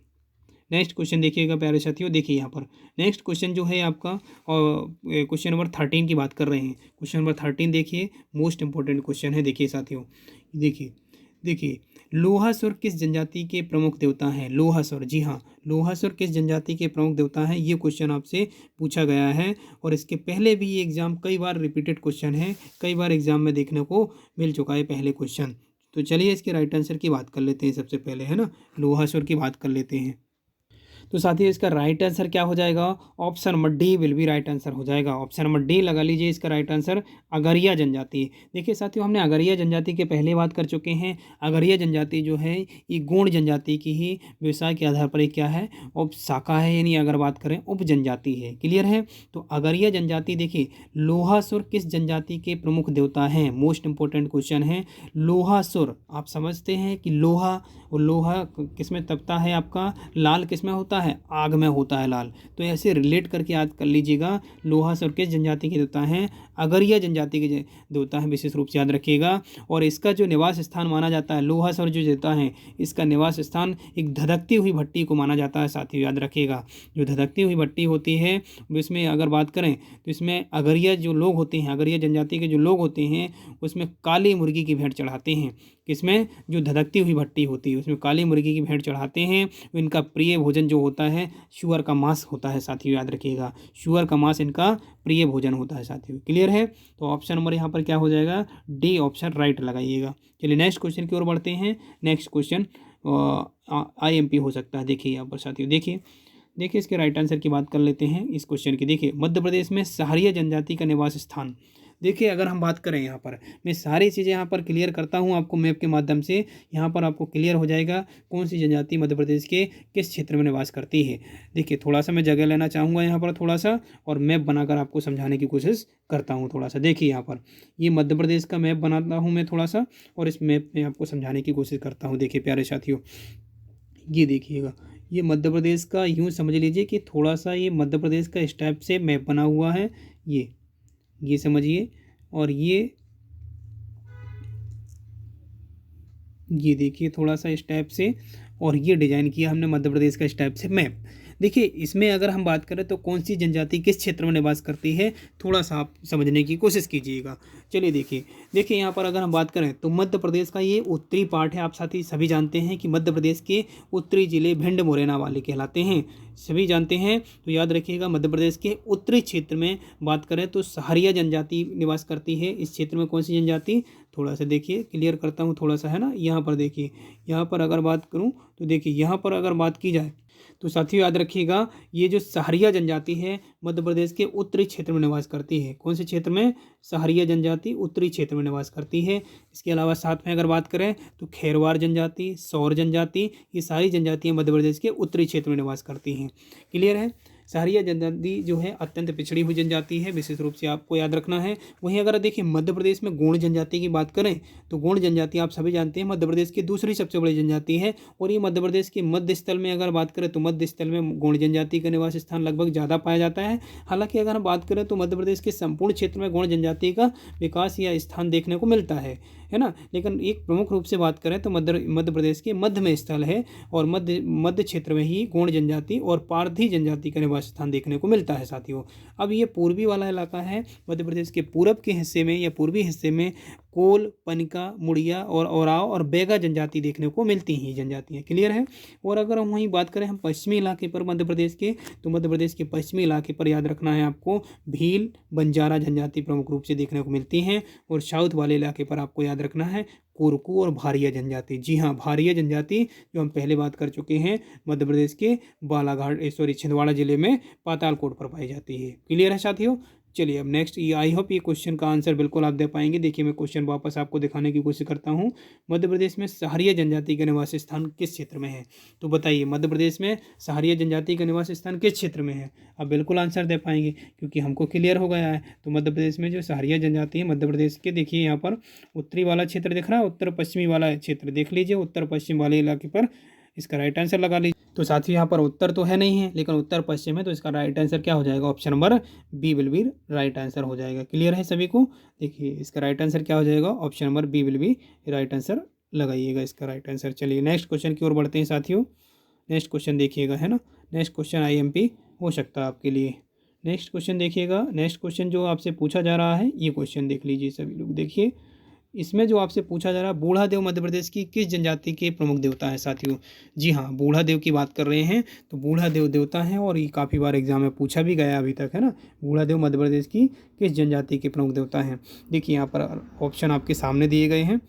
नेक्स्ट क्वेश्चन देखिएगा प्यारे साथियों। देखिए यहाँ पर नेक्स्ट क्वेश्चन जो है आपका, और क्वेश्चन नंबर 13 की बात कर रहे हैं। क्वेश्चन नंबर 13 देखिए, मोस्ट इंपॉर्टेंट क्वेश्चन है। देखिए साथियों, देखिए लोहासुर किस जनजाति के प्रमुख देवता हैं? लोहासुर, जी हाँ, लोहासुर किस जनजाति के प्रमुख देवता हैं? ये क्वेश्चन आपसे पूछा गया है। और इसके पहले भी ये एग्जाम कई बार रिपीटेड क्वेश्चन है, कई बार एग्जाम में देखने को मिल चुका है पहले क्वेश्चन। तो चलिए इसके राइट आंसर की बात कर लेते हैं सबसे पहले, है ना। लोहासुर की बात कर लेते हैं। तो साथियों इसका राइट आंसर क्या हो जाएगा? Option number D will be right answer हो जाएगा। ऑप्शन नंबर डी लगा लीजिए इसका राइट आंसर, अगरिया जनजाति। देखिए साथियों हमने अगरिया जनजाति के पहले बात कर चुके हैं। अगरिया जनजाति जो है ये गोंड जनजाति की ही व्यवसाय के आधार पर एक क्या है, उप शाखा है, यानी अगर बात करें उप जनजाति है। क्लियर है? तो अगरिया जनजाति देखिए, लोहासुर किस जनजाति के प्रमुख देवता हैं? मोस्ट इंपॉर्टेंट क्वेश्चन है। लोहासुर, आप समझते हैं कि लोहा, और लोहा किस में तपता है आपका? लाल किस में होता है? आग में होता है लाल। तो ऐसे रिलेट करके याद कर लीजिएगा। लोहासुर किस जनजाति के देवता हैं? अगरिया जनजाति के देवता हैं, विशेष रूप से याद रखिएगा। और इसका जो निवास स्थान माना जाता है, लोहासुर जो देवता है इसका निवास स्थान एक धधकती हुई भट्टी को माना जाता है। साथियों याद रखिएगा, जो धधकती हुई भट्टी होती है इसमें अगर बात करें तो इसमें अगरिया जो लोग होते हैं, अगरिया जनजाति के जो लोग होते हैं उसमें काली मुर्गी की भेंट चढ़ाते हैं। किसमें? जो धधकती हुई भट्टी होती है उसमें काली मुर्गी की भेंट चढ़ाते हैं। इनका प्रिय भोजन जो होता है शुअर का मांस होता है। साथियों याद रखिएगा, शुअर का मांस इनका प्रिय भोजन होता है। साथियों क्लियर है? तो ऑप्शन नंबर यहाँ पर क्या हो जाएगा? डी ऑप्शन राइट लगाइएगा। चलिए नेक्स्ट क्वेश्चन की ओर बढ़ते हैं। नेक्स्ट क्वेश्चन IMP हो सकता है। देखिए यहाँ पर साथियों, देखिए इसके राइट आंसर की बात कर लेते हैं इस क्वेश्चन की। देखिए मध्य प्रदेश में सहारिया जनजाति का निवास स्थान। देखिए अगर हम बात करें, यहाँ पर मैं सारी चीज़ें यहाँ पर क्लियर करता हूँ आपको मैप के माध्यम से। यहाँ पर आपको क्लियर हो जाएगा कौन सी जनजाति मध्य प्रदेश के किस क्षेत्र में निवास करती है। देखिए थोड़ा सा मैं जगह लेना चाहूँगा यहाँ पर थोड़ा सा, और मैप बनाकर आपको समझाने की कोशिश करता हूँ थोड़ा सा। देखिए यहाँ पर ये मध्य प्रदेश का मैप बनाता हूँ मैं थोड़ा सा, और इस मैप में आपको समझाने की कोशिश करता हूँ। देखिए प्यारे साथियों, ये देखिएगा, ये मध्य प्रदेश का यूँ समझ लीजिए कि थोड़ा सा ये मध्य प्रदेश का इस टाइप से मैप बना हुआ है। ये समझिए, और ये देखिए थोड़ा सा इस टाइप से, और ये डिजाइन किया हमने मध्य प्रदेश का इस टाइप से मैप। देखिए इसमें अगर हम बात करें तो कौन सी जनजाति किस क्षेत्र में निवास करती है, थोड़ा सा आप समझने की कोशिश कीजिएगा। चलिए देखिए यहाँ पर अगर हम बात करें तो मध्य प्रदेश का ये उत्तरी पार्ट है। आप साथी सभी जानते हैं कि मध्य प्रदेश के उत्तरी जिले भिंड मुरैना वाले कहलाते हैं, सभी जानते हैं। तो याद रखिएगा मध्य प्रदेश के उत्तरी क्षेत्र में बात करें तो सहारिया जनजाति निवास करती है। इस क्षेत्र में कौन सी जनजाति, थोड़ा सा देखिए क्लियर करता हूँ थोड़ा सा, है ना। यहाँ पर देखिए, यहाँ पर अगर बात करूँ तो देखिए यहाँ पर अगर बात की जाए तो साथियों याद रखिएगा ये जो सहारिया जनजाति है मध्य प्रदेश के उत्तरी क्षेत्र में निवास करती है। कौन से क्षेत्र में? सहारिया जनजाति उत्तरी क्षेत्र में निवास करती है। इसके अलावा साथ में अगर बात करें तो खेरवार जनजाति, सौर जनजाति, ये सारी जनजातियां मध्य प्रदेश के उत्तरी क्षेत्र में निवास करती हैं। क्लियर है? सहारिया जनजाति जो है अत्यंत पिछड़ी हुई जनजाति है, विशेष रूप से आपको याद रखना है। वहीं अगर देखिए मध्य प्रदेश में गोंड जनजाति की बात करें तो गोंड जनजाति आप सभी जानते हैं मध्य प्रदेश की दूसरी सबसे बड़ी जनजाति है, और ये मध्य प्रदेश के मध्य स्थल में अगर बात करें तो मध्य स्थल में गोंड जनजाति का निवास स्थान लगभग ज़्यादा पाया जाता है। हालांकि अगर हम बात करें तो मध्य प्रदेश के संपूर्ण क्षेत्र में गोंड जनजाति का विकास या स्थान देखने को मिलता है ना। लेकिन एक प्रमुख रूप से बात करें तो मध्य प्रदेश के मध्य में स्थल है, और मध्य क्षेत्र में ही गोंड जनजाति और पारधी जनजाति का निवास स्थान देखने को मिलता है। साथियों अब ये पूर्वी वाला इलाका है मध्य प्रदेश के पूरब के हिस्से में या पूर्वी हिस्से में कोल, पनिका, मुड़िया और ओराव और बैगा जनजाति देखने को मिलती हैं जनजातियाँ। क्लियर है? और अगर हम वहीं बात करें हम पश्चिमी इलाके पर मध्य प्रदेश के, तो मध्य प्रदेश के पश्चिमी इलाके पर याद रखना है आपको भील, बंजारा जनजाति प्रमुख रूप से देखने को मिलती हैं, और साउथ वाले इलाके पर आपको याद रखना है कोरकू और भारिया जनजाति। जी हाँ, भारिया जनजाति जो हम पहले बात कर चुके हैं मध्य प्रदेश के छिंदवाड़ा जिले में पातालकोट पर पाई जाती है। क्लियर है साथियों? चलिए अब नेक्स्ट, ये आई होप ये क्वेश्चन का आंसर बिल्कुल आप दे पाएंगे। देखिए मैं क्वेश्चन वापस आपको दिखाने की कोशिश करता हूँ। मध्य प्रदेश में सहारिया जनजाति का निवास स्थान किस क्षेत्र में है? तो बताइए मध्य प्रदेश में सहारिया जनजाति का निवास स्थान किस क्षेत्र में है? आप बिल्कुल आंसर दे पाएंगे क्योंकि हमको क्लियर हो गया है। तो मध्य प्रदेश में जो सहारिया जनजाति है मध्य प्रदेश के, देखिए यहाँ पर उत्तरी वाला क्षेत्र दिख रहा है, उत्तर पश्चिमी वाला क्षेत्र देख लीजिए, उत्तर पश्चिम वाले इलाके पर इसका राइट आंसर लगा लीजिए। तो साथियों यहाँ पर उत्तर तो है नहीं है लेकिन उत्तर पश्चिम है, तो इसका राइट आंसर क्या हो जाएगा? Option number B will be right answer हो जाएगा। क्लियर है सभी को? देखिए इसका राइट आंसर क्या हो जाएगा? Option number B will be right answer लगाइएगा इसका राइट आंसर। चलिए नेक्स्ट क्वेश्चन की ओर बढ़ते हैं साथियों। नेक्स्ट क्वेश्चन देखिएगा, है ना। नेक्स्ट क्वेश्चन IMP हो सकता है आपके लिए। नेक्स्ट क्वेश्चन देखिएगा। नेक्स्ट क्वेश्चन जो आपसे पूछा जा रहा है ये क्वेश्चन देख लीजिए सभी लोग। देखिए इसमें जो आपसे पूछा जा रहा है बूढ़ा देव मध्य प्रदेश की किस जनजाति के प्रमुख देवता है? साथियों जी हाँ, बूढ़ा देव की बात कर रहे हैं। तो बूढ़ा देव देवता है और ये काफ़ी बार एग्जाम में पूछा भी गया अभी तक, है ना। बूढ़ा देव मध्य प्रदेश की किस जनजाति के प्रमुख देवता हैं? देखिए यहाँ पर ऑप्शन आपके सामने दिए गए हैं।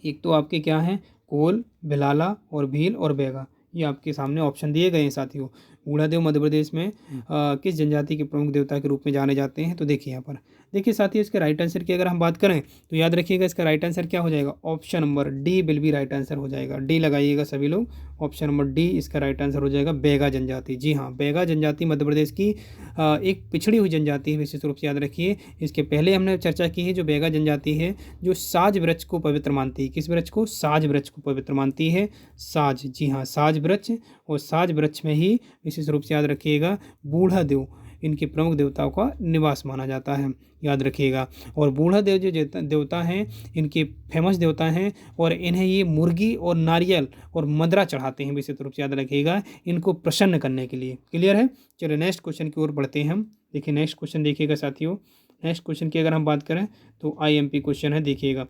एक तो आपके क्या हैं? कोल, भिलाला और भील और बैगा। ये आपके सामने ऑप्शन दिए गए हैं साथियों। बूढ़ादेव मध्य प्रदेश में किस जनजाति के प्रमुख देवता के रूप में जाने जाते हैं? तो देखिए यहाँ पर, देखिए साथियों इसके राइट आंसर की अगर हम बात करें तो याद रखिएगा इसका राइट आंसर क्या हो जाएगा? Option number D will be right answer हो जाएगा। डी लगाइएगा सभी लोग, ऑप्शन नंबर डी इसका राइट आंसर हो जाएगा, बैगा जनजाति। जी हाँ, बैगा जनजाति मध्य प्रदेश की एक पिछड़ी हुई जनजाति है, विशेष रूप से याद रखिए। इसके पहले हमने चर्चा की है, जो बैगा जनजाति है जो साज वृक्ष को पवित्र मानती है। किस वृक्ष को? साज वृक्ष को पवित्र मानती है। साज, जी हाँ, साज वृक्ष। और साज वृक्ष में ही विशेष रूप से याद रखिएगा बूढ़ादेव इनके प्रमुख देवताओं का निवास माना जाता है, याद रखिएगा। और बूढ़ादेव जो देवता हैं इनके फेमस देवता हैं और इन्हें ये मुर्गी और नारियल और मदरा चढ़ाते हैं, विशेष रूप से याद रखिएगा, इनको प्रसन्न करने के लिए। क्लियर है? चलिए नेक्स्ट क्वेश्चन की ओर बढ़ते हैं हम। देखिए नेक्स्ट क्वेश्चन देखिएगा साथियों। नेक्स्ट क्वेश्चन की अगर हम बात करें तो IMP क्वेश्चन है, देखिएगा।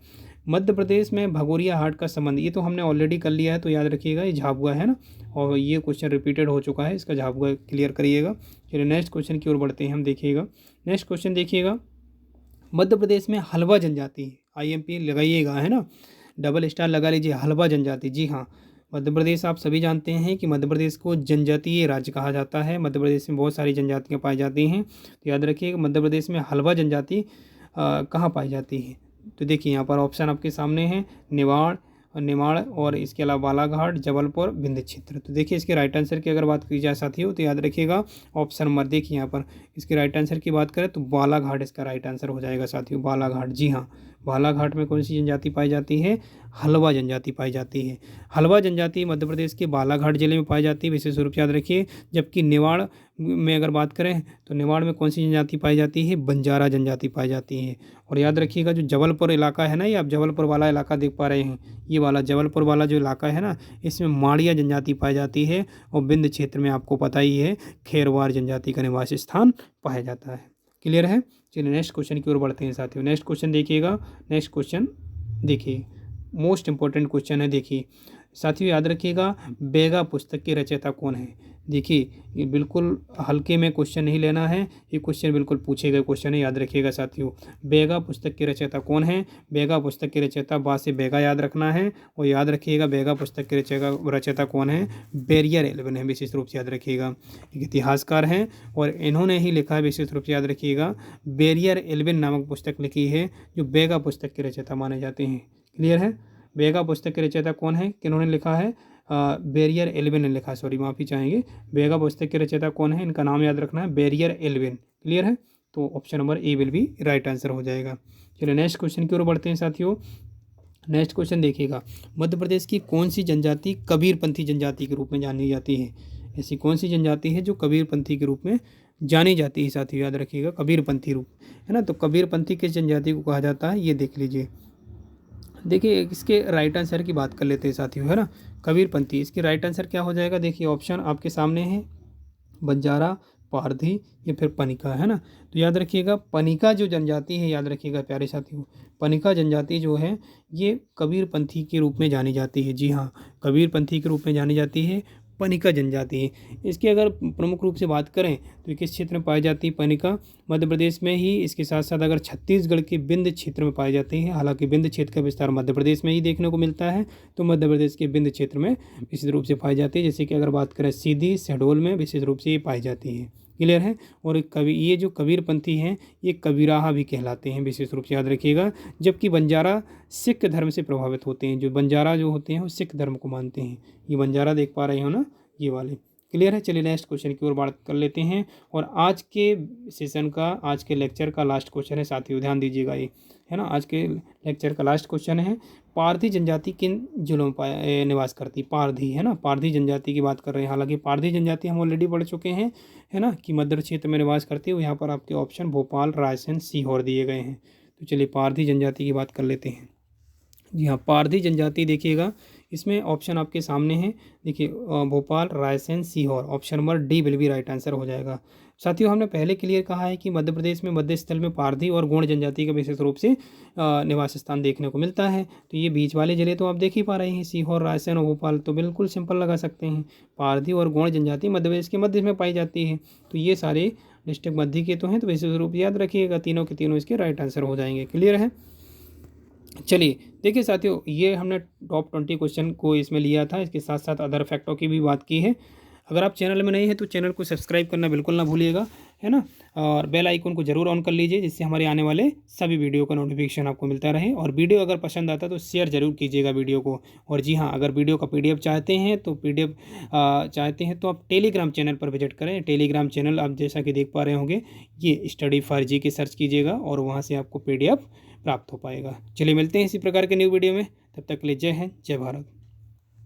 मध्य प्रदेश में भगोरिया हाट का संबंध, ये तो हमने ऑलरेडी कर लिया है, तो याद रखिएगा ये झाबुआ है ना, और ये क्वेश्चन रिपीटेड हो चुका है, इसका झाबुआ क्लियर करिएगा। चलिए नेक्स्ट क्वेश्चन की ओर बढ़ते हैं हम, देखिएगा। नेक्स्ट क्वेश्चन देखिएगा, मध्य प्रदेश में हलवा जनजाति, IMP लगाइएगा, है ना, डबल स्टार लगा लीजिए, हलवा जनजाति। जी हाँ, मध्य प्रदेश आप सभी जानते हैं कि मध्य प्रदेश को जनजातीय राज्य कहा जाता है। मध्य प्रदेश में बहुत सारी जनजातियाँ पाई जाती हैं, तो याद रखिएगा मध्य प्रदेश में हलवा जनजाति कहाँ पाई जाती है? तो देखिए यहाँ पर ऑप्शन आपके सामने हैं, निमाड़ और इसके अलावा बालाघाट, जबलपुर, विंध्य क्षेत्र। तो देखिए इसके राइट आंसर की अगर बात की जाए साथियों तो याद रखिएगा ऑप्शन नंबर, देखिए यहाँ पर इसके राइट आंसर की बात करें तो बालाघाट इसका राइट आंसर हो जाएगा साथियों, बालाघाट। जी हाँ, बालाघाट में कौन सी जनजाति पाई जाती है? हलवा जनजाति पाई जाती है। हलवा जनजाति मध्य प्रदेश के बालाघाट जिले में पाई जाती है, विशेष रूप से याद रखिए। जबकि निवाड़ में अगर बात करें तो निवाड़ में कौन सी जनजाति पाई जाती है? बंजारा जनजाति पाई जाती है। और याद रखिएगा जो जबलपुर इलाका है ना, ये आप जबलपुर वाला इलाका देख पा रहे हैं, ये वाला जबलपुर वाला जो इलाका है ना, इसमें माड़िया जनजाति पाई जाती है। और विंध्य क्षेत्र में आपको पता ही है खेरवार जनजाति का निवास स्थान पाया जाता है। क्लियर है? चलिए नेक्स्ट क्वेश्चन की ओर बढ़ते हैं साथियों। नेक्स्ट क्वेश्चन देखिएगा। नेक्स्ट क्वेश्चन देखिए, मोस्ट इंपॉर्टेंट क्वेश्चन है। देखिए साथियों याद रखिएगा, बैगा पुस्तक के रचयिता कौन है? देखिए ये बिल्कुल हल्के में क्वेश्चन नहीं लेना है, ये क्वेश्चन बिल्कुल पूछे गए क्वेश्चन है, याद रखिएगा साथियों। बैगा पुस्तक के रचयिता कौन है? बैगा पुस्तक के रचयिता, बा से बैगा याद रखना है। और याद रखिएगा बैगा पुस्तक के रचयिता कौन है? बैरियर एल्विन है, विशेष रूप से याद रखिएगा। एक इतिहासकार हैं और इन्होंने ही लिखा है, विशेष रूप से याद रखिएगा, बैरियर एल्विन नामक पुस्तक लिखी है, जो बैगा पुस्तक के रचयिता माने जाते हैं। क्लियर है? बैगा पुस्तक के रचयिता कौन है, किन्होंने लिखा है? बैरियर एल्विन ने लिखा, सॉरी माफ़ी चाहेंगे। बैगा पुस्तक के रचयिता कौन है, इनका नाम याद रखना है, बैरियर एल्विन। क्लियर है? तो option number A will be right answer हो जाएगा। चलिए नेक्स्ट क्वेश्चन की ओर बढ़ते हैं साथियों। नेक्स्ट क्वेश्चन देखिएगा, मध्य प्रदेश की कौन सी जनजाति कबीरपंथी जनजाति के रूप में जानी जाती है? ऐसी कौन सी जनजाति है जो कबीरपंथी के रूप में जानी जाती है साथियों? याद रखिएगा कबीरपंथी रूप, है ना। तो कबीरपंथी किस जनजाति को कहा जाता है, ये देख लीजिए। देखिए इसके राइट आंसर की बात कर लेते हैं साथियों, है ना। कबीरपंथी, इसके राइट आंसर क्या हो जाएगा? देखिए ऑप्शन आपके सामने है, बंजारा, पारधी या फिर पनिका, है ना। तो याद रखिएगा पनिका जो जनजाति है, याद रखिएगा प्यारे साथियों, पनिका जनजाति जो है ये कबीरपंथी के रूप में जानी जाती है। जी हाँ, कबीरपंथी के रूप में जानी जाती है पनिका जनजाति है। इसकी अगर प्रमुख रूप से बात करें तो ये किस क्षेत्र में पाई जाती है? पनिका मध्य प्रदेश में ही, इसके साथ साथ अगर छत्तीसगढ़ के विंध्य क्षेत्र में पाई जाती है। हालांकि विंध्य क्षेत्र का विस्तार मध्य प्रदेश में ही देखने को मिलता है, तो मध्य प्रदेश के विंध्य क्षेत्र में विशेष रूप से पाई जाती है। जैसे कि अगर बात करें सीधी, शहडोल में विशेष रूप से ये पाई जाती है। क्लियर है? और ये जो कबीरपंथी हैं ये कबीराहा भी कहलाते हैं, विशेष रूप से याद रखिएगा। जबकि बंजारा सिख धर्म से प्रभावित होते हैं, जो बंजारा जो होते हैं वो सिख धर्म को मानते हैं। ये बंजारा देख पा रहे हो ना, ये वाले। क्लियर है? चलिए नेक्स्ट क्वेश्चन की ओर बात कर लेते हैं। और आज के सेशन का, आज के लेक्चर का लास्ट क्वेश्चन है साथियों, ध्यान दीजिएगा, ये है ना। आज के लेक्चर का लास्ट क्वेश्चन है, पारधी जनजाति किन जिलों में निवास करती? पारधी, है ना, पारधी जनजाति की बात कर रहे हैं। हालांकि पारधी जनजाति हम ऑलरेडी पढ़ चुके हैं, है ना, कि मध्य क्षेत्र में निवास करती है। यहाँ पर आपके ऑप्शन भोपाल, रायसेन, सीहोर दिए गए हैं। तो चलिए पारधी जनजाति की बात कर लेते हैं। जी हाँ, पारधी जनजाति देखिएगा, इसमें ऑप्शन आपके सामने है, देखिए Bhopal, Raisen, Sehore. Option number D will be right answer हो जाएगा। साथियों हमने पहले क्लियर कहा है कि मध्य प्रदेश में मध्य स्थल में पारधी और गोंड जनजाति का विशेष रूप से निवास स्थान देखने को मिलता है। तो ये बीच वाले जिले तो आप देख ही पा रहे हैं, सीहोर, रायसेन और भोपाल, तो बिल्कुल सिंपल लगा सकते हैं। पारधी और गोंड जनजाति मध्य प्रदेश के मध्य में पाई जाती है। तो ये सारे डिस्ट्रिक्ट मध्य के तो हैं, तो विशेष रूप याद रखिएगा, तीनों के तीनों इसके राइट आंसर हो जाएंगे। क्लियर है? चलिए देखिए साथियों, ये हमने टॉप 20 क्वेश्चन को इसमें लिया था, इसके साथ साथ अदर फैक्टों की भी बात की है। अगर आप चैनल में नए हैं तो चैनल को सब्सक्राइब करना बिल्कुल ना भूलिएगा, है ना। और बेल आइकन को ज़रूर ऑन कर लीजिए, जिससे हमारे आने वाले सभी वीडियो का नोटिफिकेशन आपको मिलता रहे। और वीडियो अगर पसंद आता है तो शेयर ज़रूर कीजिएगा वीडियो को। और जी हाँ, अगर वीडियो का PDF चाहते हैं तो PDF चाहते हैं तो आप टेलीग्राम चैनल पर विजिट करें। टेलीग्राम चैनल आप जैसा कि देख पा रहे होंगे, ये स्टडी फॉर जी के सर्च कीजिएगा और वहाँ से आपको PDF प्राप्त हो पाएगा। चलिए मिलते हैं इसी प्रकार के न्यू वीडियो में, तब तक के लिए जय हिंद, जय भारत।